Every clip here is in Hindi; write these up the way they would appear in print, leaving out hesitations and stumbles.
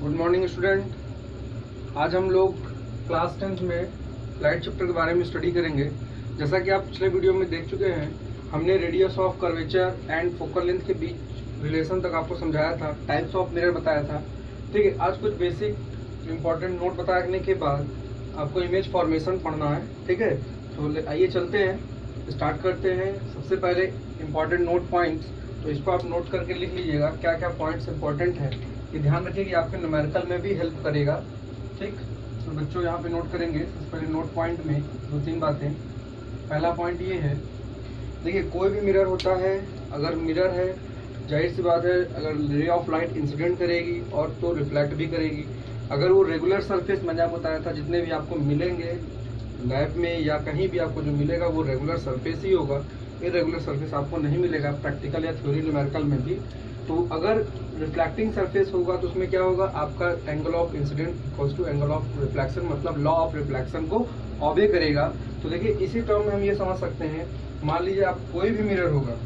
Good morning student. आज हम लोग क्लास 10th में लाइट चैप्टर के बारे में स्टडी करेंगे। जैसा कि आप पिछले वीडियो में देख चुके हैं, हमने radius of curvature and focal length के बीच रिलेशन तक आपको समझाया था, टाइप्स ऑफ मिरर बताया था। ठीक है, आज कुछ बेसिक इंपॉर्टेंट नोट बताने के बाद आपको इमेज फॉर्मेशन पढ़ना है। ठीक है, तो आइए चलते हैं, स्टार्ट करते हैं। सबसे पहले इंपॉर्टेंट नोट पॉइंट्स, तो इसको आप नोट करके लिख लीजिएगा क्या क्या पॉइंट्स इंपॉर्टेंट है। ये ध्यान रखिए कि आपके न्यूमेरिकल में भी हेल्प करेगा। ठीक, तो बच्चों यहाँ पे नोट करेंगे। सबसे पहले नोट पॉइंट में 2-3 बातें। पहला पॉइंट ये है, देखिए कोई भी मिरर होता है, अगर मिरर है जाहिर सी बात है अगर रे ऑफ लाइट इंसिडेंट करेगी और तो रिफ्लेक्ट भी करेगी। अगर वो रेगुलर सरफेस, मैंने आपको बताया था जितने भी आपको मिलेंगे लैब में या कहीं भी आपको जो मिलेगा वो रेगुलर सरफेस ही होगा, इरेगुलर सरफेस आपको नहीं मिलेगा प्रैक्टिकल या थ्योरी न्यूमेरिकल में भी। तो अगर रिफ्लेक्टिंग सरफेस होगा तो उसमें क्या होगा, आपका angle of incident equals to angle of reflection, मतलब लॉ ऑफ रिफ्लेक्शन को ऑबे करेगा। तो देखिए इसी टर्म में हम ये समझ सकते हैं, मान लीजिए आप कोई भी मिरर होगा,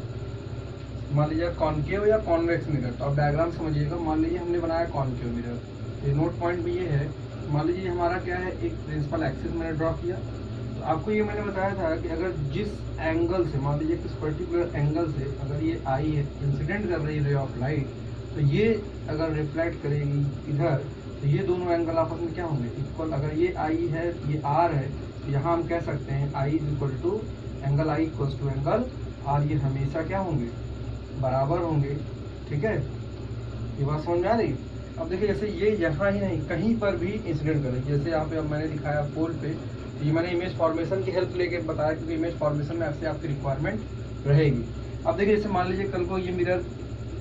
मान लीजिए कॉनकेव या कॉन्वेक्स मिरर, तो आप डायग्राम समझिएगा। मान लीजिए हमने बनाया कॉनकेव मिरर, ये नोट पॉइंट भी ये है। मान लीजिए हमारा क्या है, एक प्रिंसिपल एक्सिस मैंने ड्रॉ किया। तो आपको ये मैंने बताया था कि अगर जिस एंगल से, मान लीजिए किस पर्टिकुलर एंगल से अगर ये आई है, इंसिडेंट कर रही है रे ऑफ लाइट, तो ये अगर रिफ्लेक्ट करेगी इधर, तो ये दोनों एंगल आपस में क्या होंगे, इक्वल। अगर ये आई है, ये आर है, तो यहाँ हम कह सकते हैं i is equal to angle i equal to angle r, ये हमेशा क्या होंगे, बराबर होंगे। ठीक है, ये बात समझ में आ रही। अब देखिए जैसे ये यहाँ ही नहीं, कहीं पर भी इंसिडेंट करेगी। जैसे यहाँ पे अब मैंने दिखाया पोल पे, तो ये मैंने इमेज फॉर्मेशन की हेल्प लेके बताया, क्योंकि इमेज फॉर्मेशन में आपसे आपकी रिक्वायरमेंट रहेगी। अब देखिए जैसे मान लीजिए कल को ये मिरर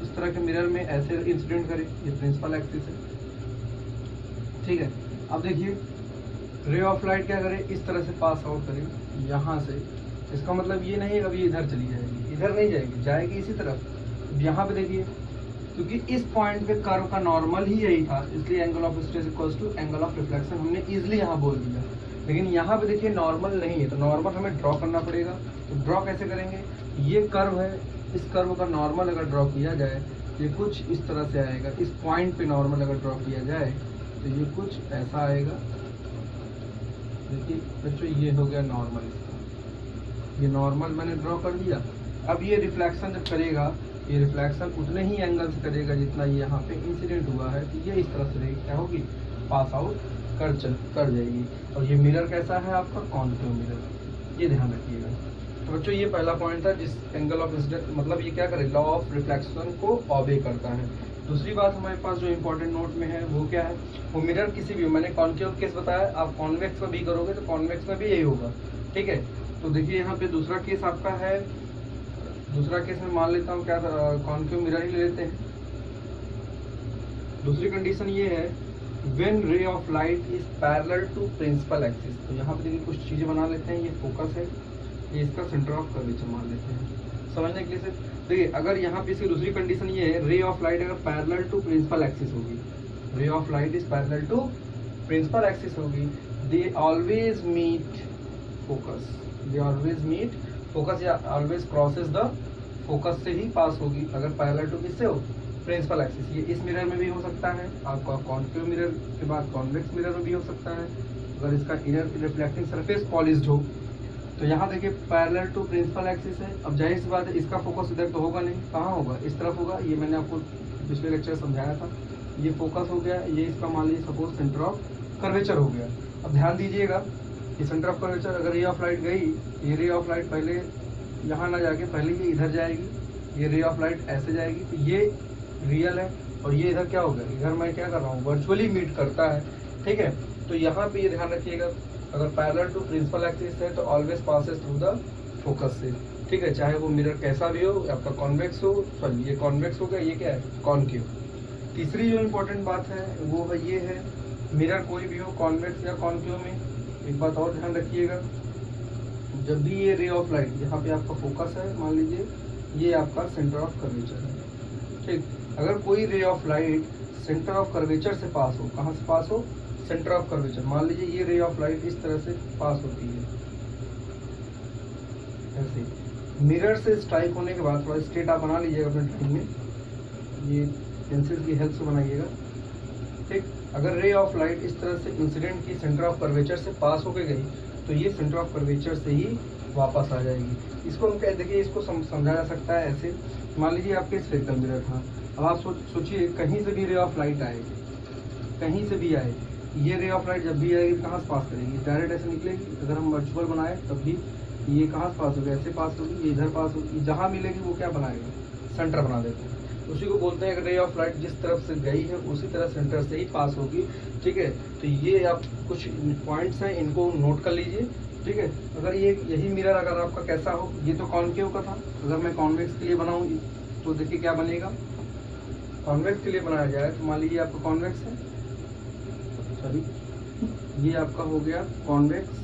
इस तरह के मिरर में ऐसे इंसिडेंट करे, ये प्रिंसिपल एक्सिस है। ठीक है, अब देखिए रे ऑफ लाइट क्या करे, इस तरह से पास आउट करे यहाँ से। इसका मतलब ये नहीं है अभी इधर चली जाएगी, इधर नहीं जाएगी, जाएगी इसी तरफ। यहाँ पे देखिए, क्योंकि इस पॉइंट पे कर्व का नॉर्मल ही यही था, इसलिए angle of incidence equals to angle of reflection हमने इजीली यहाँ बोल दिया। लेकिन यहाँ पे देखिए नॉर्मल नहीं है, तो नॉर्मल हमें ड्रॉ करना पड़ेगा। तो ड्रॉ कैसे करेंगे, ये कर्व है, इस कर्व का नॉर्मल अगर ड्रॉ किया जाए, ये कुछ इस तरह से आएगा। इस पॉइंट पे नॉर्मल अगर ड्रॉ किया जाए तो ये कुछ ऐसा आएगा। देखिए बच्चों, ये हो गया नॉर्मल, इसका ये नॉर्मल मैंने ड्रॉ कर दिया। अब ये रिफ्लेक्शन जब करेगा, ये रिफ्लेक्शन उतने ही एंगल से करेगा जितना ये यहाँ पे इंसिडेंट हुआ है। तो ये इस तरह से रहेगी, क्या होगी, पास आउट कर जाएगी। और ये मिरर कैसा है आपका, कॉनकेव मिरर, ये ध्यान रखिएगा। तो बच्चों ये पहला पॉइंट था, जिस एंगल ऑफ इंसिडेंट मतलब ये क्या करे, लॉ ऑफ रिफ्लेक्शन को ऑबे करता है। दूसरी बात हमारे पास जो इंपॉर्टेंट नोट में है वो क्या है, वो मिरर किसी भी, मैंने कॉनकेव केस बताया, आप कॉन्वेक्स में भी करोगे तो कॉन्वेक्स में भी यही होगा। ठीक है, तो देखिए यहाँ पे दूसरा केस आपका है, दूसरा केस में मान लेता हूँ क्या, कॉनकेव मिरर ही ले लेते हैं। दूसरी कंडीशन ये है, when ray of light is parallel to principal axis. तो यहाँ पे देखिए कुछ चीजें बना लेते हैं, ये फोकस है, ये इसका सेंटर ऑफ कर्वेचर मान लेते हैं समझने के लिए। सिर्फ देखिए अगर यहाँ पे इसकी दूसरी कंडीशन ये है, रे ऑफ लाइट अगर पैरेलल टू प्रिंसिपल एक्सिस होगी, ray of light is parallel to principal axis होगी, they always meet focus, they always meet focus या ऑलवेज क्रॉसेस द फोकस से ही पास होगी। अगर पैरेलल टू किससे हो, प्रिंसिपल एक्सिस। ये इस मिरर में भी हो सकता है, आपका कॉनकेव मिरर के बाद कॉन्वेक्स मिरर में भी हो सकता है, अगर इसका इनर रिफ्लेक्टिंग सरफेस पॉलिश्ड हो। तो यहाँ देखिए पैरेलल टू प्रिंसिपल एक्सिस है। अब जाहिर सी बात है इसका फोकस इधर तो होगा नहीं, कहाँ होगा, इस तरफ होगा। ये मैंने आपको पिछले लेक्चर समझाया था, ये फोकस हो गया, ये इसका मान लीजिए सपोज सेंटर ऑफ कर्वेचर हो गया। अब ध्यान दीजिएगा कि सेंटर ऑफ कर्वेचर अगर रे ऑफ लाइट गई, ये रे ऑफ लाइट पहले यहाँ ना जाके पहले ये इधर जाएगी, ये रे ऑफ लाइट ऐसे जाएगी, तो ये रियल है और ये इधर क्या होगा, इधर मैं क्या कर रहा हूँ, वर्चुअली मीट करता है। ठीक है, तो यहाँ पे ये ध्यान रखिएगा, अगर पैरेलल टू प्रिंसिपल एक्सिस है तो always passes through the focus से। ठीक है, चाहे वो मिरर कैसा भी हो, आपका कॉन्वेक्स हो, सॉरी ये कॉन्वेक्स हो गया, ये क्या है, कॉनकेव। तीसरी जो इम्पोर्टेंट बात है वो है ये है, मिरर कोई भी हो कॉन्वेक्स या कॉनकेव में, एक बात और ध्यान रखिएगा, जब भी ये रे ऑफ लाइट, यहाँ पे आपका फोकस है, मान लीजिए ये आपका सेंटर ऑफ कर्वेचर है। ठीक, अगर कोई रे of light centre of curvature से पास हो, कहाँ से पास हो, सेंटर ऑफ कर्वेचर, मान लीजिए ये रे ऑफ लाइट इस तरह से पास होती है, ऐसे मिरर से स्ट्राइक होने के बाद थोड़ा स्ट्रेट आप बना लीजिएगा अपने ड्राइंग में, ये पेंसिल की हेल्प से बनाइएगा। ठीक, अगर रे ऑफ लाइट इस तरह से इंसिडेंट की सेंटर ऑफ कर्वेचर से पास होके गई तो ये सेंटर ऑफ कर्वेचर से ही वापस आ जाएगी। इसको हम क्या देखिए, इसको समझा जा सकता है ऐसे, मान लीजिए आपके स्फेरिकल मिरर था, अब आप सोचिए कहीं से भी रे ऑफ लाइट आए, कहीं से भी आए, ये रे ऑफ लाइट जब भी आएगी कहाँ से पास करेगी, डायरेक्ट ऐसे निकलेगी। अगर हम वर्चुअल बनाए तब भी ये कहाँ से पास होगी, ऐसे पास होगी, ये इधर पास होगी, जहाँ मिलेगी वो क्या बनाएगा, सेंटर बना देते हैं। उसी को बोलते हैं कि रे ऑफ लाइट जिस तरफ से गई है उसी तरह सेंटर से ही पास होगी। ठीक है, तो ये आप कुछ पॉइंट्स हैं, इनको नोट कर लीजिए। ठीक है, अगर ये यही मिरर अगर आपका कैसा हो, ये तो कॉन्केव का था, अगर मैं कॉन्वेक्स के लिए बनाऊँ तो देखिए क्या बनेगा। कॉन्वेक्स के लिए बनाया जाए तो मान लीजिए आपका कॉन्वेक्स है, सॉरी ये आपका हो गया कॉन्वेक्स,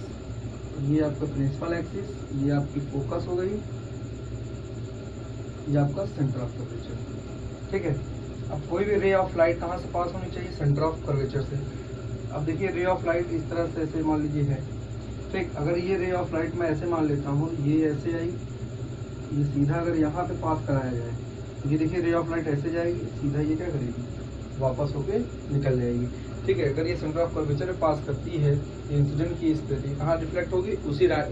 ये आपका प्रिंसिपल एक्सिस, ये आपकी फोकस हो गई, ये आपका सेंटर ऑफ कर्वेचर। ठीक है, अब कोई भी रे ऑफ लाइट कहाँ से पास होनी चाहिए, सेंटर ऑफ कर्वेचर से। अब देखिए रे ऑफ लाइट इस तरह से ऐसे मान लीजिए है। ठीक, अगर ये रे ऑफ लाइट मैं ऐसे मान लेता हूँ, ये ऐसे आई, ये सीधा अगर यहाँ पे पास कराया जाए, ये देखिए रे ऑफ लाइट ऐसे जाएगी, सीधा ये क्या करेगी, वापस होके निकल जाएगी। ठीक है, अगर ये सेंटर ऑफ कर्वेचर में पास करती है, इंसिडेंट की स्थिति कहाँ रिफ्लेक्ट होगी,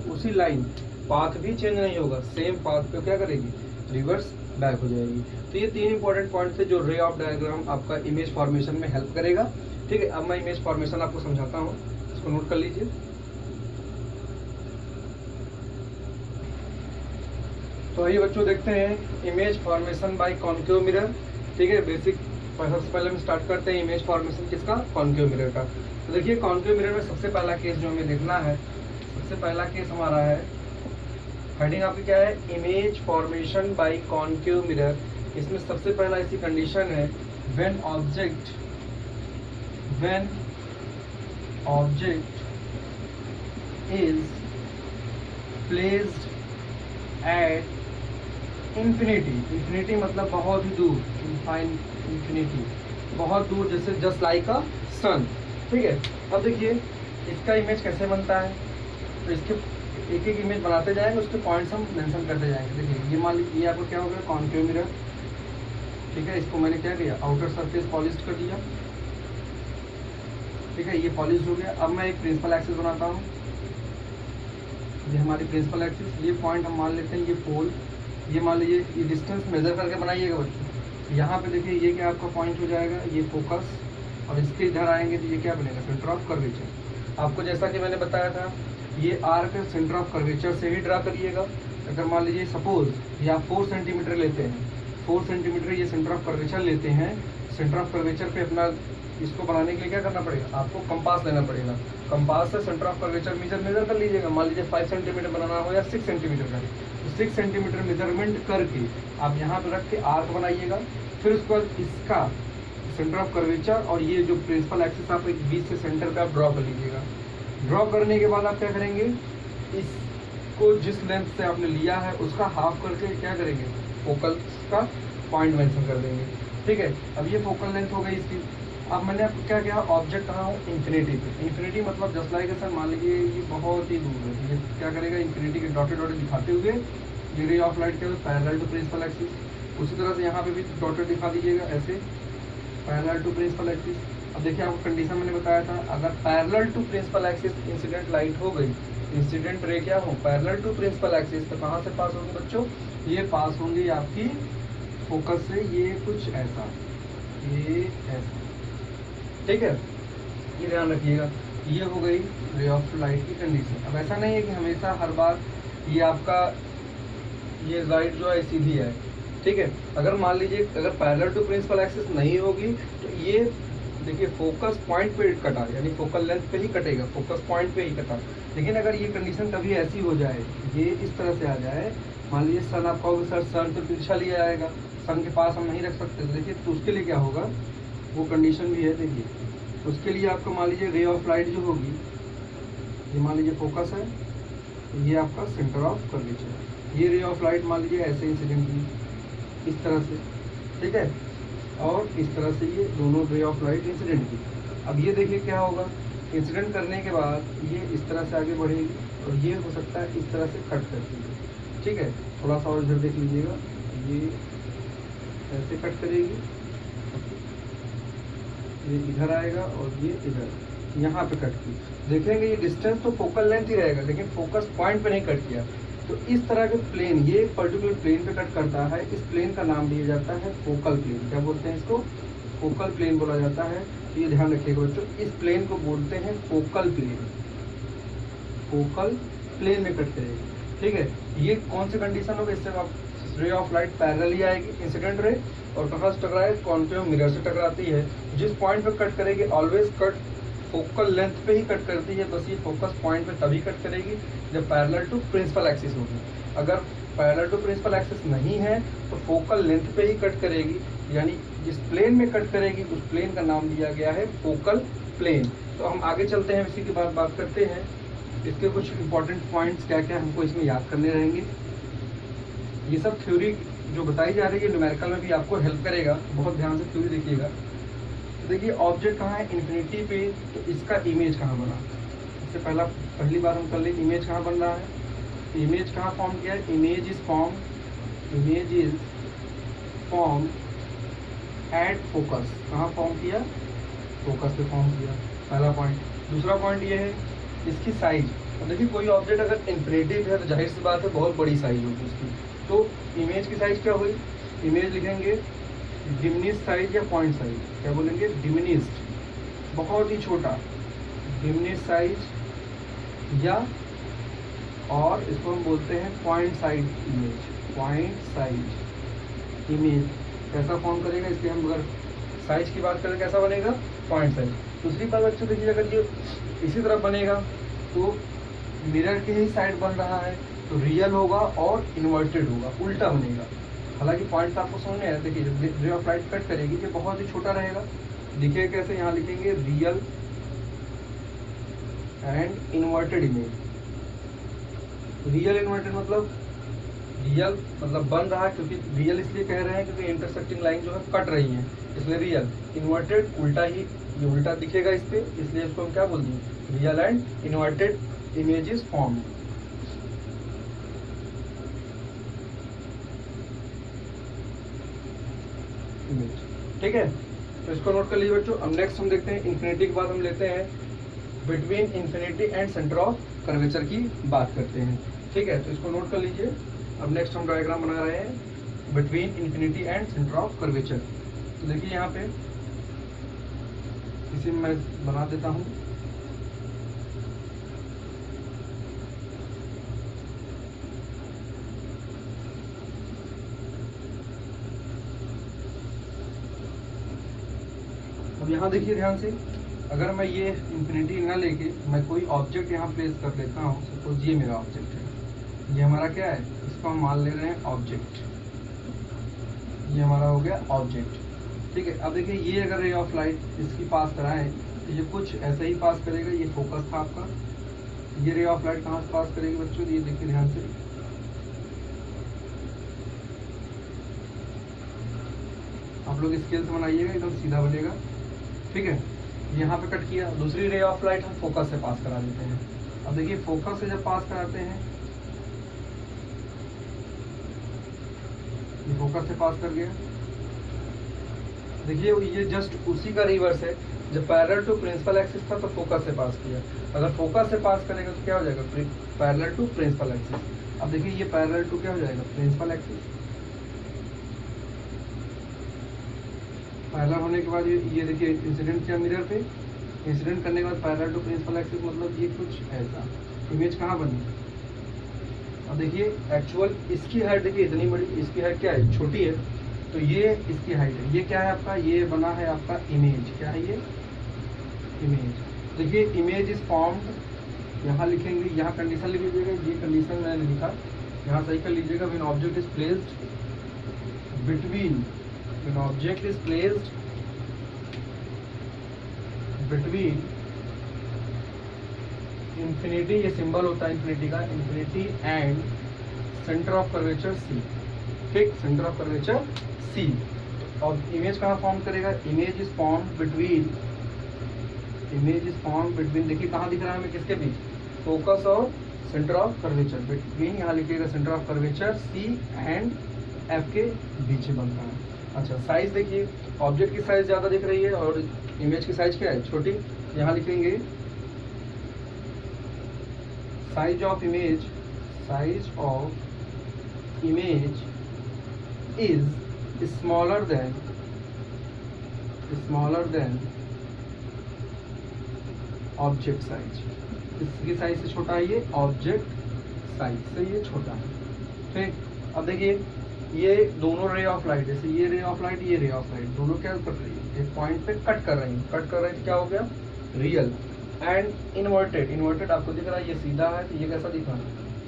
उसी लाइन, पाथ भी चेंज नहीं होगा, सेम पाथ पे क्या करेगी, रिवर्स बैक हो जाएगी। तो ये तीन इंपॉर्टेंट पॉइंट्स है जो रे ऑफ डायग्राम आपका इमेज फॉर्मेशन में हेल्प करेगा। ठीक है, अब मैं इमेज फॉर्मेशन आपको समझाता हूँ, इसको नोट कर लीजिए। तो आइए बच्चों देखते हैं image formation by concave mirror. ठीक है, बेसिक सबसे पहले हम स्टार्ट करते हैं इमेज फॉर्मेशन किसका, कॉन्केव मिरर का। तो देखिए कॉन्केव मिरर में सबसे पहला केस जो हमें देखना है, सबसे पहला केस हमारा है, हेडिंग आपकी क्या है, image formation by concave mirror. इसमें सबसे पहला ऐसी कंडीशन है, when object is placed at infinity मतलब बहुत ही दूर, इंफिनिटी बहुत दूर, जैसे जस्ट लाइक अ सन। ठीक है, अब देखिए इसका इमेज कैसे बनता है, तो इसके एक एक इमेज बनाते जाएंगे, उसके पॉइंट्स हम मेंशन करते जाएंगे। देखिए ये मान लीजिए ये आपको क्या हो गया, कॉन्केव मिरर। ठीक है, इसको मैंने क्या किया, आउटर सरफेस पॉलिश कर दिया। ठीक है, ये पॉलिश हो गया। अब मैं एक प्रिंसिपल एक्सिस बनाता हूँ, ये हमारी प्रिंसिपल एक्सिस, ये पॉइंट हम मान लेते हैं, ये पोल, ये मान लीजिए, ये डिस्टेंस मेजर करके बनाइएगा बच्चों। यहाँ पे देखिए ये क्या आपका पॉइंट हो जाएगा, ये फोकस, और इसके इधर आएंगे तो ये क्या बनेगा, सेंटर ऑफ कर्वेचर। आपको जैसा कि मैंने बताया था, ये आर्क सेंटर ऑफ कर्वेचर से ही ड्रा करिएगा। अगर मान लीजिए सपोज ये आप 4 सेंटीमीटर लेते हैं, 4 सेंटीमीटर ये सेंटर ऑफ कर्वेचर लेते हैं, सेंटर ऑफ कर्वेचर पे अपना इसको बनाने के लिए क्या करना पड़ेगा, आपको कंपास लेना पड़ेगा। कंपास से सेंटर ऑफ कर्वेचर मेजर कर लीजिएगा। मान लीजिए 5 सेंटीमीटर बनाना हो या 6 सेंटीमीटर का, तो 6 सेंटीमीटर मेजरमेंट करके आप यहाँ पे रख के आर्क बनाइएगा। फिर उसके बाद इसका सेंटर ऑफ कर्वेचर और ये जो प्रिंसिपल एक्सिस आप एक बीच से सेंटर पे आप ड्रॉ कर लीजिएगा। ड्रॉ करने के बाद आप क्या करेंगे, इसको जिस लेंथ से आपने लिया है उसका हाफ करके क्या करेंगे, फोकल का पॉइंट मेंशन कर देंगे। ठीक है, अब ये फोकल लेंथ हो गई इसकी। अब मैंने आपको क्या किया, ऑब्जेक्ट रहा हूँ इंफिनिटी पे। इंफिनिटी मतलब जस्ट लाइक सर, मान लीजिए ये बहुत ही दूर है, ये क्या करेगा, इंफिनिटी के डॉटेड दिखाते हुए ये रे ऑफ लाइट क्या है, पैरेलल टू प्रिंसिपल एक्सिस। उसी तरह से यहाँ पे भी डॉटेड दिखा दीजिएगा ऐसे, पैरेलल टू प्रिंसिपल एक्सिस। अब देखिए आपको कंडीशन मैंने बताया था, अगर parallel to principal axis incident light हो गई, इंसिडेंट रे क्या हो, पैरेलल टू प्रिंसिपल एक्सिस, तो कहाँ से पास होंगे बच्चों, ये पास होंगी आपकी फोकस से, ये कुछ ऐसा, ये ऐसा। ठीक है, ये ध्यान रखिएगा। ये हो गई रे ऑफ लाइट की कंडीशन। अब ऐसा नहीं है कि हमेशा हर बार ये आपका ये लाइट जो है सीधी है। ठीक है, अगर मान लीजिए अगर पैरेलल टू प्रिंसिपल एक्सिस नहीं होगी तो ये देखिए फोकस पॉइंट पे कटा, यानी फोकल लेंथ पे ही कटेगा, फोकस पॉइंट पे ही कटा। लेकिन अगर ये कंडीशन कभी ऐसी हो जाए, ये इस तरह से आ जाए, मान लीजिए सन, आप कहोगे सर सन तो तिरछा लिया जाएगा, सन के पास हम नहीं रख सकते। देखिए तो उसके लिए क्या होगा, वो कंडीशन भी है। देखिए उसके लिए आपको मान लीजिए रे ऑफ लाइट जो होगी, ये मान लीजिए फोकस है, ये आपका सेंटर ऑफ कर्वेचर है। ये रे ऑफ लाइट मान लीजिए ऐसे इंसिडेंट की इस तरह से, ठीक है, और इस तरह से ये दोनों रे ऑफ लाइट इंसिडेंट की। अब ये देखिए क्या होगा, इंसिडेंट करने के बाद ये इस तरह से आगे बढ़ेगी और ये हो सकता है इस तरह से कट करती है। ठीक है, थोड़ा सा और इधर देख लीजिएगा, ये ऐसे कट करेगी, ये इधर आएगा और ये इधर, यहाँ पे कट की। देखेंगे ये डिस्टेंस तो फोकल लेंथ ही रहेगा, लेकिन फोकस पॉइंट पे नहीं कट किया। तो इस तरह के प्लेन, ये पर्टिकुलर प्लेन पे कट करता है, इस प्लेन का नाम दिया जाता है फोकल प्लेन। क्या बोलते हैं इसको? फोकल प्लेन बोला जाता है। तो ये ध्यान रखिएगा बच्चों, इस प्लेन को बोलते हैं फोकल प्लेन। फोकल प्लेन में कट करेगी, ठीक है। ये कौन सी कंडीशन होगा? इससे आप रे ऑफ लाइट पैरेलल ही आएगी, इंसिडेंट रे, और कहाँ से टकराए? कॉन्केव मिरर से टकराती है। जिस पॉइंट पे कट करेगी ऑलवेज कट फोकल लेंथ पे ही कट करती है, बस ये फोकस पॉइंट पे तभी कट करेगी जब पैरेलल टू प्रिंसिपल एक्सिस होगी। अगर पैरेलल टू प्रिंसिपल एक्सिस नहीं है तो फोकल लेंथ पे ही कट करेगी, यानी जिस प्लेन में कट करेगी उस प्लेन का नाम दिया गया है फोकल प्लेन। तो हम आगे चलते हैं, इसी के बाद बात करते हैं इसके कुछ इंपॉर्टेंट पॉइंट्स क्या क्या हमको इसमें याद करने रहेंगे। ये सब थ्योरी जो बताई जा रही है न्यूमेरिकल में भी आपको हेल्प करेगा, बहुत ध्यान से थ्योरी देखिएगा। देखिए ऑब्जेक्ट कहाँ है? इन्फिनिटी पे, तो इसका इमेज कहाँ बना? इससे पहली बार हम कर ले, इमेज कहाँ बन रहा है? इमेज कहाँ फॉर्म किया है? Image is form at focus. कहाँ फॉर्म किया? फोकस पे फॉर्म किया, पहला पॉइंट। दूसरा पॉइंट ये है इसकी साइज। अब देखिए कोई ऑब्जेक्ट अगर इन्फिनिटी पे है तो जाहिर सी बात है बहुत बड़ी साइज होगी उसकी। तो इमेज की साइज क्या हुई? इमेज लिखेंगे डिमिनिश्ड साइज या पॉइंट साइज। क्या बोलेंगे? डिमिनिश्ड, बहुत ही छोटा, डिमिनिश्ड साइज, या और इसको हम बोलते हैं point size image. Point size image कैसा फॉर्म करेगा? इसलिए हम अगर साइज की बात करें कैसा बनेगा? Point size. दूसरी बात बच्चों देखिए, अगर ये इसी तरफ बनेगा तो मिरर के ही साइड बन रहा है तो रियल होगा और इन्वर्टेड होगा, उल्टा बनेगा। हालांकि पॉइंट्स आपको समझ में आया। देखिए जब रे ऑफ लाइट कट करेगी ये बहुत ही छोटा रहेगा। लिखिए कैसे? यहाँ लिखेंगे real and inverted image. Real inverted मतलब रियल मतलब बन रहा है, क्योंकि रियल इसलिए कह रहे हैं क्योंकि इंटरसेक्टिंग लाइन जो है कट रही है, इसलिए रियल। इन्वर्टेड उल्टा ही, ये उल्टा दिखेगा इस पे, इसलिए इसको हम क्या बोल देंगे? Real and inverted images form. ठीक है, तो इसको नोट कर लीजिए बच्चों। अब नेक्स्ट हम देखते हैं इन्फिनिटी के बाद हम लेते हैं between infinity and centre of curvature की बात करते हैं। ठीक है, तो इसको नोट कर लीजिए। अब नेक्स्ट हम डायग्राम बना रहे हैं between infinity and centre of curvature. तो देखिए यहाँ पे इसी में मैं बना देता हूँ। अब यहाँ देखिए ध्यान से, अगर मैं ये इन्फिनिटी ना लेके मैं कोई ऑब्जेक्ट यहाँ प्लेस कर लेता हूँ, सपोज ये मेरा ऑब्जेक्ट है, ये हमारा क्या है? इसको हम मान ले रहे हैं ऑब्जेक्ट। ये हमारा हो गया ऑब्जेक्ट। ठीक है, अब देखिए ये अगर रे ऑफ लाइट इसकी पास कराएं तो ये कुछ ऐसे ही पास करेगा। ये फोकस था आपका। ये रे ऑफ लाइट कहाँ से पास करेगी बच्चों? ये देखिए ध्यान से, आप लोग स्केल से बनाइएगा, एकदम सीधा बनेगा। ठीक है, यहाँ पे कट किया। दूसरी रे ऑफ लाइट हम फोकस से पास करा देते हैं। अब देखिए फोकस से जब पास कराते हैं, ये फोकस से पास कर गया। देखिए ये जस्ट उसी का रिवर्स है। जब पैरेलल टू प्रिंसिपल एक्सिस था तो फोकस से पास किया, अगर फोकस से पास करेगा तो क्या हो जाएगा? Parallel to principal axis. अब देखिए ये पैरेलल टू क्या हो जाएगा? Principal axis. पैरेलल होने के बाद ये देखिए इंसिडेंट किया मिरर पे, इंसिडेंट करने के बाद पैरेलल टू प्रिंसिपल एक्सिस, मतलब ये कुछ ऐसा इमेज कहाँ बनी? अब देखिए एक्चुअल इसकी हाइट देखिए इतनी बड़ी, इसकी हाइट क्या है? छोटी है, तो ये इसकी हाइट है। ये क्या है आपका? ये बना है आपका इमेज। क्या है ये? इमेज। देखिए इमेज इज फॉर्म्ड, यहाँ लिखेंगे, यहाँ कंडीशन लिख लीजिएगा। ये कंडीशन मैंने लिखा, यहाँ सही कर लीजिएगा। When object is placed between, when object is placed between infinity, ये सिंबल होता है इन्फिनिटी का, infinity and centre of curvature C. ठीक, सेंटर ऑफ कर्वेचर सी। और इमेज कहाँ फॉर्म करेगा? Image is form between, image is form between, देखिए कहाँ दिख रहा है हमें? किसके बीच? फोकस और सेंटर ऑफ कर्वेचर। बिटवीन यहाँ लिखिएगा centre of curvature C and F के बीच बनता है। अच्छा साइज देखिए, ऑब्जेक्ट की साइज ज़्यादा दिख रही है और इमेज की साइज क्या है, छोटी। यहाँ लिखेंगे size of image is smaller than object size. इसकी साइज से छोटा है ये, ऑब्जेक्ट साइज से ये छोटा है। ठीक, अब देखिए ये दोनों रे ऑफ लाइट, जैसे ये रे ऑफ लाइट, ये रे ऑफ लाइट, दोनों क्या कर रही है, एक पॉइंट पे कट कर रही है, क्या हो गया, रियल। एंड इन्वर्टेड आपको दिख रहा है, ये सीधा है, तो ये कैसा दिख रहा है,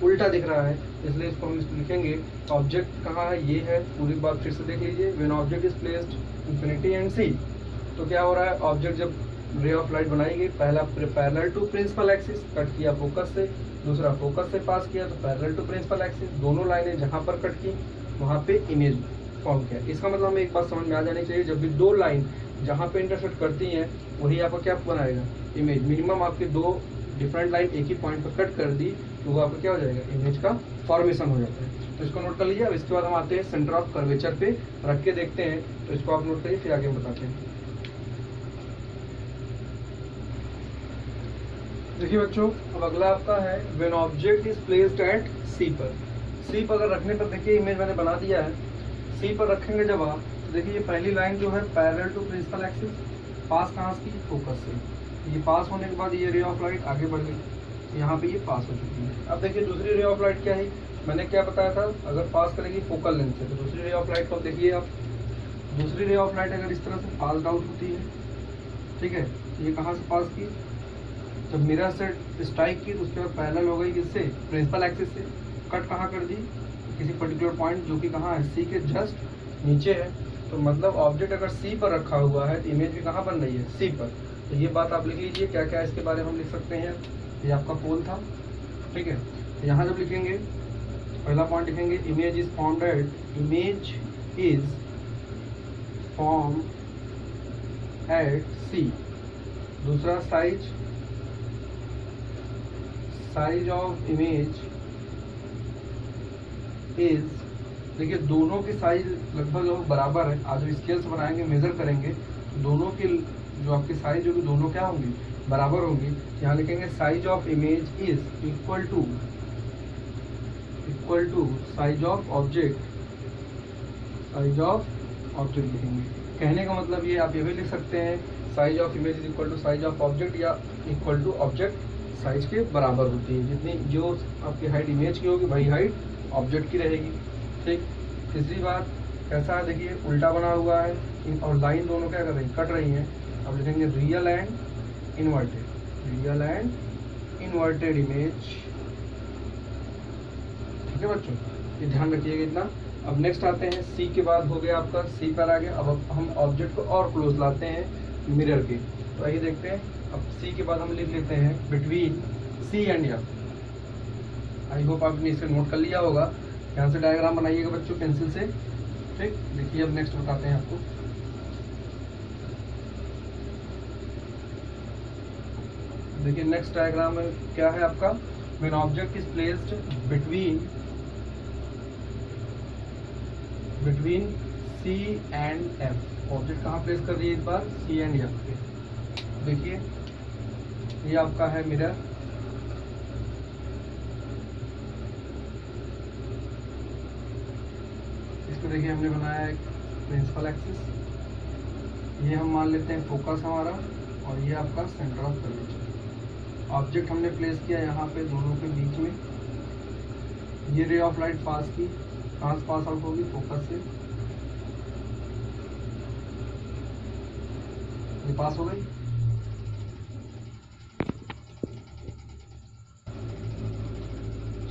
उल्टा दिख रहा है, इसलिए इसको हम लिखेंगे ऑब्जेक्ट कहाँ है, ये है। पूरी बात फिर से देख लीजिए, when object is placed infinity and C, तो क्या हो रहा है, ऑब्जेक्ट जब रे ऑफ लाइट बनाई गई, पहला parallel to principal axis cut किया फोकस से, दूसरा फोकस से पास किया तो पैरेलल टू प्रिंसिपल एक्सिस, दोनों लाइनें जहाँ पर कट की वहाँ पे इमेज फॉर्म किया। इसका मतलब हमें एक बात समझ में आ जानी चाहिए, जब भी दो लाइन जहाँ पे इंटरसेक्ट करती हैं वही आपका क्या बनाएगा, इमेज। मिनिमम आपके दो डिफरेंट लाइन एक ही पॉइंट पर कट कर दी तो वो आपका क्या हो जाएगा, इमेज का फॉर्मेशन हो जाता है। तो इसको नोट कर लीजिए। अब इसके बाद हम आते हैं सेंटर ऑफ कर्वेचर पे रख के देखते हैं, तो इसको आप नोट करिए, फिर आगे हम बताते हैं। देखिए बच्चों, अब अगला आपका है when object is placed at C पर। सी पर अगर रखने पर देखिए, इमेज मैंने बना दिया है, सी पर रखेंगे जब आप, तो देखिए ये पहली लाइन जो है पैरेलल टू प्रिंसिपल एक्सिस, पास कहाँ से की, फोकस से। ये पास होने के बाद ये रे ऑफ लाइट आगे बढ़ गई, यहाँ पे ये पास हो चुकी है। अब देखिए दूसरी रे ऑफ लाइट क्या है, मैंने क्या बताया था, अगर पास करेगी फोकल लेंथ से, तो दूसरी रे ऑफ लाइट को देखिए आप, दूसरी रे ऑफ लाइट अगर इस तरह से पास आउट होती है, ठीक है, ये कहाँ से पास की, जब मिरर से स्ट्राइक की तो उसके बाद पैरेलल हो गई किससे, प्रिंसिपल एक्सिस से, कट कहाँ कर दी, किसी पर्टिकुलर पॉइंट जो कि कहाँ है, सी के जस्ट नीचे है। तो मतलब ऑब्जेक्ट अगर सी पर रखा हुआ है तो इमेज भी कहाँ बन रही है, सी पर। तो ये बात आप लिख लीजिए, क्या क्या इसके बारे में हम लिख सकते हैं। ये आपका पोल था, ठीक है। तो यहाँ जब लिखेंगे, पहला पॉइंट लिखेंगे, इमेज इज फॉर्म्ड एट सी। दूसरा साइज ऑफ इमेज इज, देखिए दोनों की साइज लगभग बराबर है। आज स्केल से बनाएंगे, मेजर करेंगे, तो दोनों की जो आपकी साइज होगी दोनों क्या होंगी, बराबर होंगी। यहाँ लिखेंगे size of image is equal to size of object लिखेंगे। कहने का मतलब ये, आप ये भी लिख सकते हैं size of image is equal to size of object, या इक्वल टू ऑब्जेक्ट साइज के बराबर होती है। जितनी जो आपकी हाइट इमेज की होगी वही हाइट ऑब्जेक्ट की रहेगी, ठीक। तीसरी बात कैसा है, देखिए उल्टा बना हुआ है और लाइन दोनों क्या कर रही हैं, कट रही हैं। अब लिखेंगे रियल एंड इन्वर्टेड इमेज, ठीक है बच्चों, ये ध्यान रखिएगा इतना। अब नेक्स्ट आते हैं, सी के बाद हो गया आपका, सी पर आ गया। अब हम ऑब्जेक्ट को और क्लोज लाते हैं मिरर के, तो आइए देखते हैं। अब सी के बाद हम लिख लेते हैं between C and F. I hope आपने इसे नोट कर लिया होगा। यहाँ से डायग्राम बनाइएगा बच्चों पेंसिल से, ठीक। देखिए अब नेक्स्ट बताते हैं आपको। देखिए नेक्स्ट डायग्राम में क्या है आपका, when object is placed between C and F. Object कहाँ प्लेस कर दिए इस बार, सी एंड एफ पे। देखिए ये आपका है मिरर, इसको देखिए हमने बनाया है प्रिंसिपल एक्सिस, ये हम मान लेते हैं फोकस हमारा, और ये आपका सेंटर ऑफ कर्वेचर। ऑब्जेक्ट हमने प्लेस किया यहाँ पे दोनों के बीच में। ये रे ऑफ लाइट पास की, कहाँ से पास आउट होगी, फोकस से, ये पास हो गई।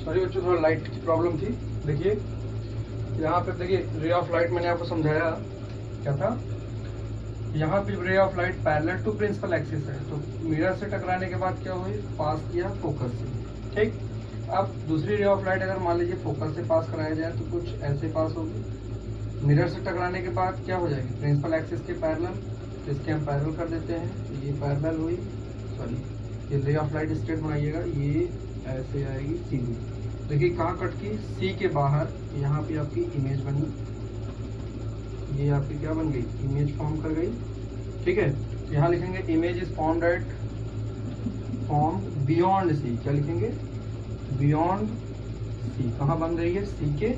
सॉरी बच्चों, थोड़ा लाइट की प्रॉब्लम थी। देखिए यहाँ पे देखिए रे ऑफ लाइट मैंने आपको समझाया क्या था, यहाँ पे ray of light parallel to principal axis है, तो मिरर से टकराने के बाद क्या हुई, पास किया फोकस से, ठीक। अब दूसरी रे ऑफ लाइट अगर मान लीजिए फोकस से पास कराया जाए तो कुछ ऐसे पास होगी। मिरर से टकराने के बाद क्या हो जाएगी, प्रिंसिपल एक्सिस के पैरेलल, तो इसके हम पैरेलल कर देते हैं। ये पैरेलल हुई, सॉरी ये रे ऑफ लाइट स्ट्रेट बनाइएगा, ये ऐसे आएगी सीधी। देखिए कहाँ कट की, सी के बाहर, यहाँ पे आपकी इमेज बनी, ये आपकी क्या बन गई, इमेज फॉर्म कर गई। ठीक है, यहाँ लिखेंगे image is formed at form beyond C. क्या लिखेंगे, बियॉन्ड सी। कहाँ बन रही है, सी के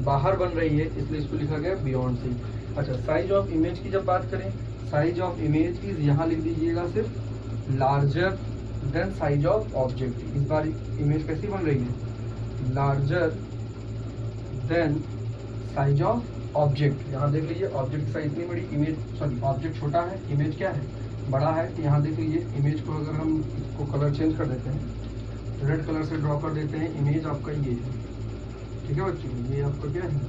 बाहर बन रही है, इसलिए इसको लिखा गया बियॉन्ड सी। अच्छा, साइज ऑफ इमेज की जब बात करें, साइज ऑफ इमेज इज, यहाँ लिख दीजिएगा सिर्फ larger than size of object. इस बार इमेज कैसी बन रही है, larger than size of object. यहाँ देख लीजिए ऑब्जेक्ट की साइज इतनी बड़ी, इमेज सॉरी ऑब्जेक्ट छोटा है, इमेज क्या है, बड़ा है। तो यहाँ देख लीजिए इमेज को अगर हम इसको कलर चेंज कर देते हैं, रेड कलर से ड्रॉ कर देते हैं, इमेज आपका ये है। ठीक है बच्चों, ये आपका क्या है,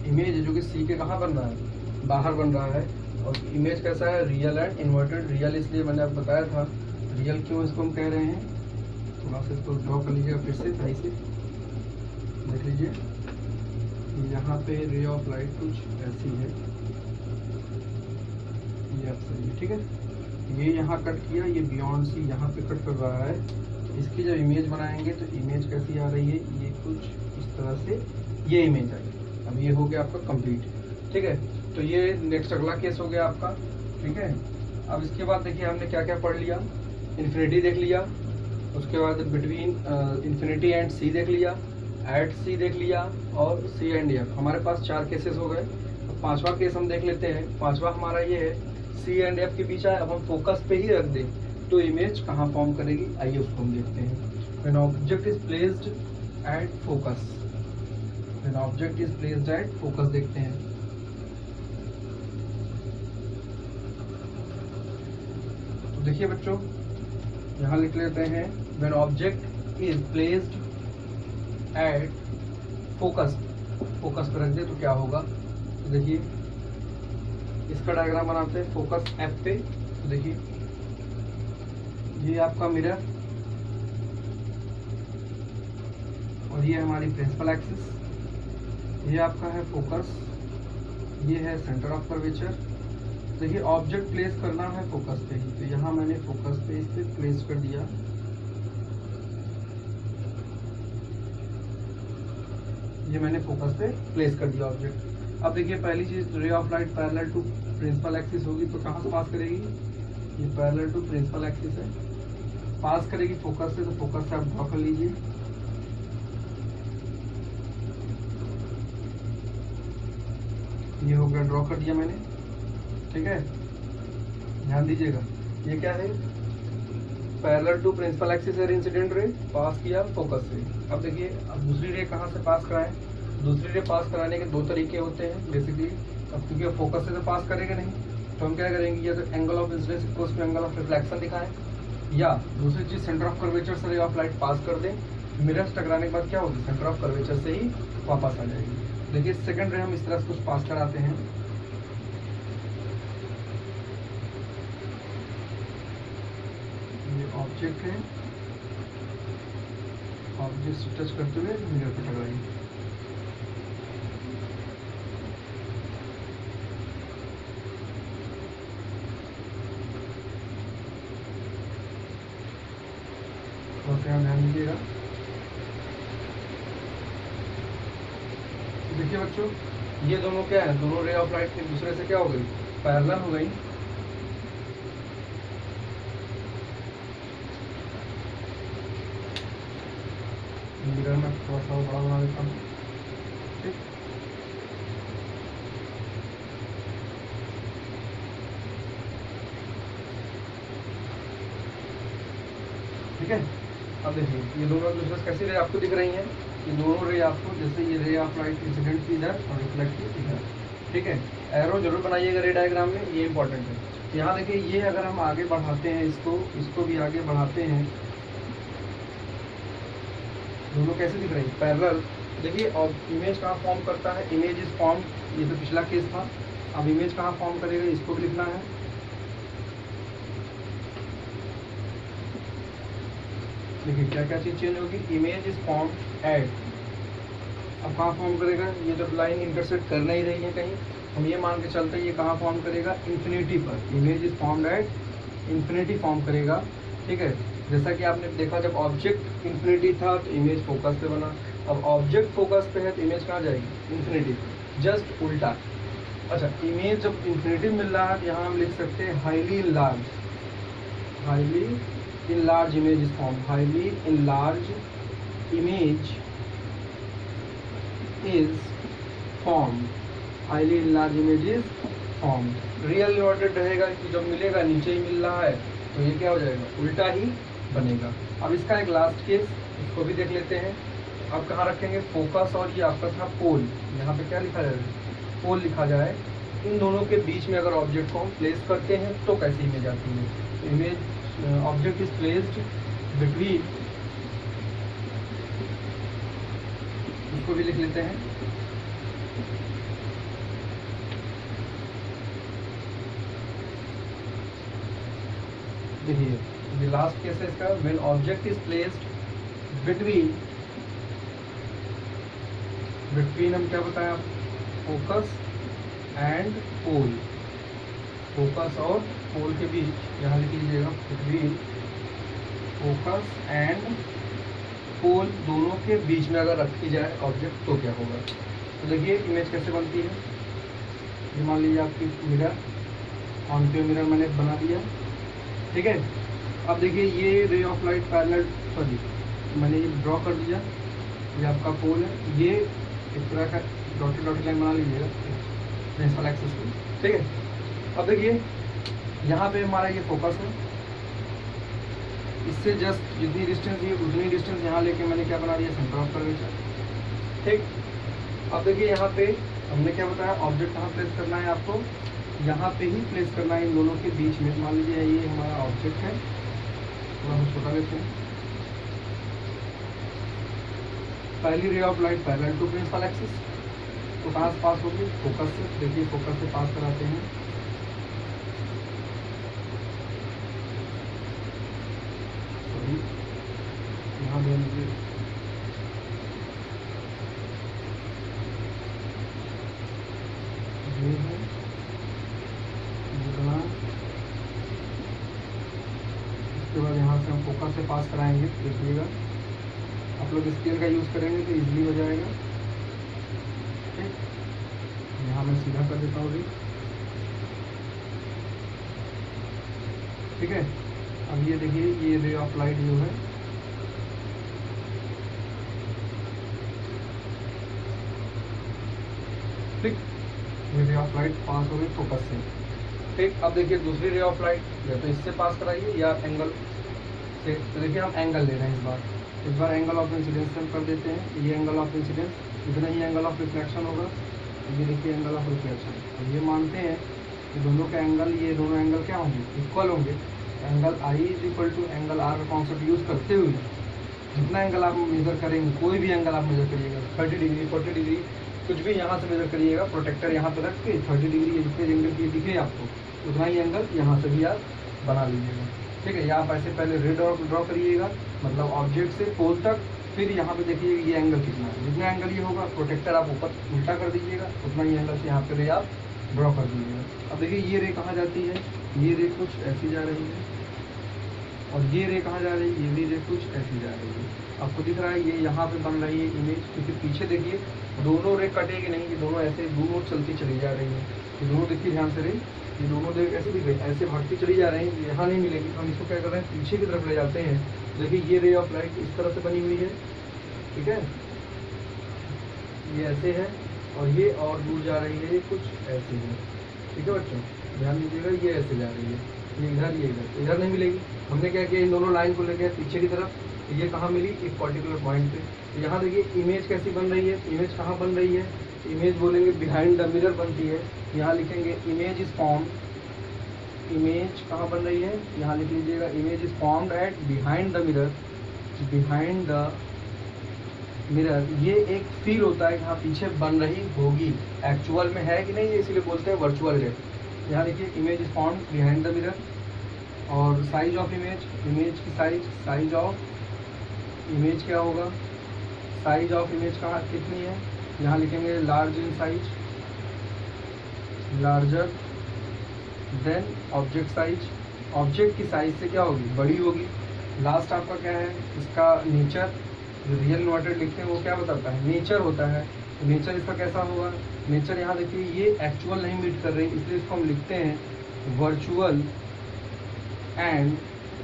इमेज है जो कि सी के कहाँ बन रहा है, बाहर बन रहा है। और इमेज कैसा है, रियल एंड इन्वर्टेड। रियल इसलिए मैंने आपको बताया था, रियल क्यों इसको हम कह रहे हैं, थोड़ा सा इसको ड्रॉ कर लीजिएगा फिर से सही से देख लीजिए। यहाँ पे रे ऑफ लाइट कुछ ऐसी है, ये आप सही है। ठीक है, ये यहाँ कट किया, ये बियॉन्ड सी यहाँ पे कट कर रहा है। इसकी जब इमेज बनाएंगे तो इमेज कैसी आ रही है, ये कुछ इस तरह से ये इमेज आई। अब ये हो गया आपका कंप्लीट। ठीक है, तो ये नेक्स्ट अगला केस हो गया आपका। ठीक है, अब इसके बाद देखिए हमने क्या क्या पढ़ लिया, इन्फिनिटी देख लिया, उसके बाद बिटवीन इन्फिनिटी एंड सी देख लिया, एट सी देख लिया, और सी एंड एफ। हमारे पास 4 केसेस हो गए। अब 5वां केस हम देख लेते हैं। 5वां हमारा ये है, सी एंड एफ के बीच है। अब हम फोकस पे ही रख दें तो इमेज कहाँ फॉर्म करेगी, आइए उसको हम देखते हैं। When object is placed at focus, when object is placed at focus देखते हैं। तो देखिए बच्चों, यहाँ लिख लेते हैं when object is placed at focus, focus पर रख दे तो क्या होगा। तो देखिए इसका डायग्राम बनाते हैं, फोकस एफ पे। तो देखिए ये आपका मिरर और ये हमारी प्रिंसिपल एक्सिस, ये आपका है फोकस, ये है सेंटर ऑफ कर्वेचर। देखिए ऑब्जेक्ट प्लेस करना है फोकस पे ही, तो यहाँ मैंने फोकस पे इस पे प्लेस कर दिया। ये मैंने फोकस पे प्लेस कर दिया ऑब्जेक्ट। अब देखिए पहली चीज, ray of light parallel to principal axis होगी, तो कहाँ से पास करेगी, ये पैरेलल टू प्रिंसिपल एक्सिस है, पास करेगी फोकस से। तो फोकस से आप ड्रॉ कर लीजिए। ये हो गया, ड्रॉ कर दिया मैंने। ठीक है, ध्यान दीजिएगा, ये क्या है, पैरेलल टू प्रिंसिपल एक्सिस है इंसिडेंट रे, पास किया फोकस से। अब देखिए अब दूसरी रे कहाँ से पास कराएं, दूसरी रे पास कराने के 2 तरीके होते हैं बेसिकली। अब क्योंकि फोकस से तो पास करेंगे नहीं, तो हम क्या करेंगे, या तो angle of incidence equals to angle of reflection दिखाएं, या दूसरी चीज सेंटर ऑफ कर्वेचर से रे ऑफ लाइट पास कर दें। मिरर टकराने के बाद क्या होगी, सेंटर ऑफ कर्वेचर से ही वापस आ जाएगी। देखिए सेकंड रे हम इस तरह से कुछ पास कराते हैं। ये ऑब्जेक्ट है, ऑब्जेक्ट से टच करते हुए मिरर पे टकराएंगे। ध्यान दीजिएगा। देखिए बच्चों, ये दोनों क्या है, दोनों रे ऑफ लाइट एक दूसरे से क्या हो गई, पैरेलल हो गई। मिरर में थोड़ा सा बड़ा बना देता हूँ। ठीक है, अब देखिए ये दोनों दूसरे कैसी रे आपको दिख रही हैं, ये दोनों रे आपको, जैसे ये रे ऑफ लाइट इंसिडेंट की इधर और रिफ्लेक्ट की इधर। ठीक है, एरो जरूर बनाइएगा रे डायग्राम में, ये इंपॉर्टेंट है। यहाँ देखिए ये अगर हम आगे बढ़ाते हैं इसको भी आगे बढ़ाते हैं, दोनों कैसे दिख रही है, पैरेलल। देखिए और इमेज कहाँ फॉर्म करता है, इमेज इज फॉर्म, ये तो पिछला केस था। अब इमेज कहाँ फॉर्म करेगा, इसको भी लिखना है। देखिए क्या क्या चीज चेंज होगी, इमेज इज फॉर्म एट, अब कहाँ फॉर्म करेगा, ये जब लाइन इंटरसेक्ट कर नहीं रही है कहीं, हम ये मान के चलते हैं ये कहाँ फॉर्म करेगा, इन्फिनिटी पर। Image is form at infinity form करेगा। ठीक है, जैसा कि आपने देखा जब ऑब्जेक्ट इन्फिनिटी था तो इमेज फोकस पे बना, अब ऑब्जेक्ट फोकस पे है तो इमेज कहाँ जाएगी, इन्फिनिटी पे। जस्ट उल्टा। अच्छा, इमेज जब इंफिनिटिव मिल रहा है, यहाँ हम लिख सकते हैं highly enlarge, highly enlarge image is form, highly enlarge image is form, highly enlarge image is form. Real inverted रहेगा कि जब मिलेगा नीचे ही मिल रहा है, तो ये क्या हो जाएगा, उल्टा ही बनेगा। अब इसका एक लास्ट केस, इसको भी देख लेते हैं। अब कहाँ रखेंगे, फोकस और ये आपका था पोल, यहाँ पे क्या लिखा जाएगा, पोल लिखा जाए। इन दोनों के बीच में अगर ऑब्जेक्ट को हम प्लेस करते हैं तो कैसी इमेज आती है, image object is placed between, इसको भी लिख लेते हैं। देखिए ये लास्ट केस है इसका, when object is placed between, between हम क्या बताएं आप, फोकस एंड पोल, फोकस और पोल के बीच, यहाँ लिख लीजिएगा बिटवीन फोकस एंड पोल, दोनों के बीच में अगर रखी जाए ऑब्जेक्ट तो क्या होगा। तो देखिए इमेज कैसे बनती है, ये मान लीजिए आपकी मिरर, ऑन पे मिरर मैंने बना दिया, ठीक है। अब देखिए ये रे ऑफ लाइट पैरेलल, सॉरी मैंने ये ड्रॉ कर दिया, ये आपका पोल है, ये इस तरह का डॉटेड डॉटेड लाइन बना लीजिएगा प्रिंसिपल एक्सिस में, ठीक है। अब देखिए यहाँ पे हमारा ये फोकस है, इससे जस्ट जितनी डिस्टेंस ये उतनी डिस्टेंस यहाँ लेके मैंने क्या बना दिया, सेंटर ऑफ कर्वेचर, ठीक। अब देखिए यहाँ पे हमने क्या बताया, ऑब्जेक्ट कहाँ प्लेस करना है आपको, यहाँ पे ही प्लेस करना है इन दोनों के बीच में। मान लीजिए ये हमारा ऑब्जेक्ट है, थोड़ा हम छोटा लेते हैं, पहली ray of light parallel to principal axis, तो कहाँ से पास होगी, फोकस से। देखिए फोकस से पास कराते हैं, यहाँ ध्यान दीजिए, ये है जितना, इसके बाद यहाँ से हम फोकस से पास कराएंगे। देखिएगा आप लोग स्केल का यूज़ करेंगे तो इजीली हो जाएगा, ठीक। यहाँ मैं सीधा कर देता हूँ, ठीक है। अब ये देखिए ये रे ऑफ लाइट जो है, ठीक, ये रे ऑफ लाइट पास हो गई फोकस से, ठीक। अब देखिए दूसरी रे ऑफ लाइट या तो इससे पास कराइए या एंगल से, तो देखिए हम एंगल ले रहे हैं इस बार एंगल ऑफ इंसिडेंस हम कर देते हैं, ये एंगल ऑफ इंसिडेंस, इतना ही एंगल ऑफ रिफ्लेक्शन होगा, ये देखिए एंगल ऑफ रिफ्लेक्शन। अब ये मानते हैं कि दोनों के एंगल, ये दोनों एंगल क्या होंगे, इक्वल होंगे। Angle I is equal to angle R का कॉन्सेप्ट यूज़ करते हुए जितना एंगल आप मेजर करेंगे, कोई भी एंगल आप मेजर करिएगा, 30 डिग्री 40 डिग्री कुछ भी यहाँ से मेजर करिएगा, प्रोटेक्टर यहाँ पे रख के 30 डिग्री ये जितने एंगल की दिखे आपको, उतना ही एंगल यहाँ से भी आप बना लीजिएगा, ठीक है। या आप ऐसे पहले रे ड्रॉ करिएगा, मतलब ऑब्जेक्ट से पोल तक, फिर यहाँ पे देखिए ये एंगल कितना है, जितना एंगल ये होगा प्रोटेक्टर आप ऊपर उल्टा कर दीजिएगा, उतना ही एंगल से यहाँ पे रे आप ड्रॉ कर दीजिएगा। अब देखिए ये रे कहाँ जाती है, ये रे कुछ ऐसी जा रही है, और ये रे कहाँ जा रही है, ये भी रे कुछ ऐसी जा रही है। आपको दिख रहा है ये यहाँ पे बन रही है इमेज, क्योंकि पीछे देखिए दोनों रे कटेगी नहीं, ये दोनों ऐसे दोनों चलती चली जा रही है, ये दोनों देखिए ध्यान से रे, ये दोनों देख ऐसे दिख रही है, ऐसे भागती चली जा रही है, यहाँ नहीं मिलेगी। हम इसको क्या कर रहे हैं, पीछे की तरफ ले जाते हैं। देखिए ये रे ऑफ लाइट इस तरह से बनी हुई है, ठीक है, ये ऐसे है, और ये और दूर जा रही है, ये कुछ ऐसे है, ठीक है बच्चों, ध्यान दीजिएगा, ये ऐसे जा रही है, ये इधर इधर नहीं मिलेगी। हमने क्या किया, इन दोनों लाइन को लेके पीछे की तरफ, ये कहाँ मिली, एक पर्टिकुलर पॉइंट पे। तो यहाँ देखिए इमेज कैसी बन रही है, इमेज कहाँ बन रही है, इमेज बोलेंगे बिहाइंड द मिरर बनती है, यहाँ लिखेंगे इमेज इज फॉर्म, इमेज कहाँ बन रही है, यहाँ लिख लीजिएगा image is formed eight behind the mirror, behind the mirror. ये एक फील होता है कि हाँ पीछे बन रही होगी, एक्चुअल में है कि नहीं, ये इसीलिए बोलते हैं वर्चुअल रे। यहाँ देखिए image is formed behind the mirror, और साइज ऑफ इमेज, इमेज की साइज, साइज ऑफ इमेज क्या होगा, साइज ऑफ इमेज कहाँ कितनी है, यहाँ लिखेंगे large in size, larger than object size. Object की साइज से क्या होगी, बड़ी होगी। लास्ट आपका क्या है, इसका नेचर, जो रियल इन्वर्टेड लिखते हैं वो क्या बताता है, नेचर होता है। नेचर इसका कैसा होगा, नेचर यहाँ देखिए ये एक्चुअल नहीं मीट कर रही, इसलिए इसको हम लिखते हैं वर्चुअल एंड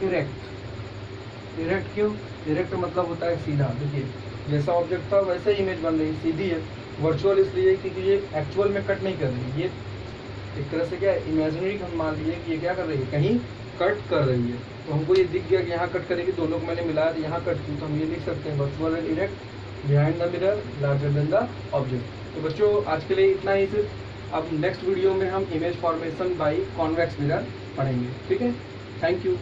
इरेक्ट। इरेक्ट क्यों? इरेक्ट मतलब होता है सीधा। देखिए जैसा ऑब्जेक्ट था वैसे इमेज बन रही, सीधी है। वर्चुअल इसलिए क्योंकि ये एक्चुअल में कट नहीं कर रही, ये एक तरह से क्या इमेजिनरी हम मान लिए कि ये क्या कर रही है, कहीं कट कर रही है। तो हमको ये दिख गया कि यहाँ कट करेगी, दोनों को मैंने मिलाया तो यहाँ कट की, तो हम ये लिख सकते हैं virtual and erect behind the mirror larger than the object. तो बच्चों आज के लिए इतना ही सिर्फ। अब नेक्स्ट वीडियो में हम image formation by convex mirror पढ़ेंगे। ठीक है, थैंक यू।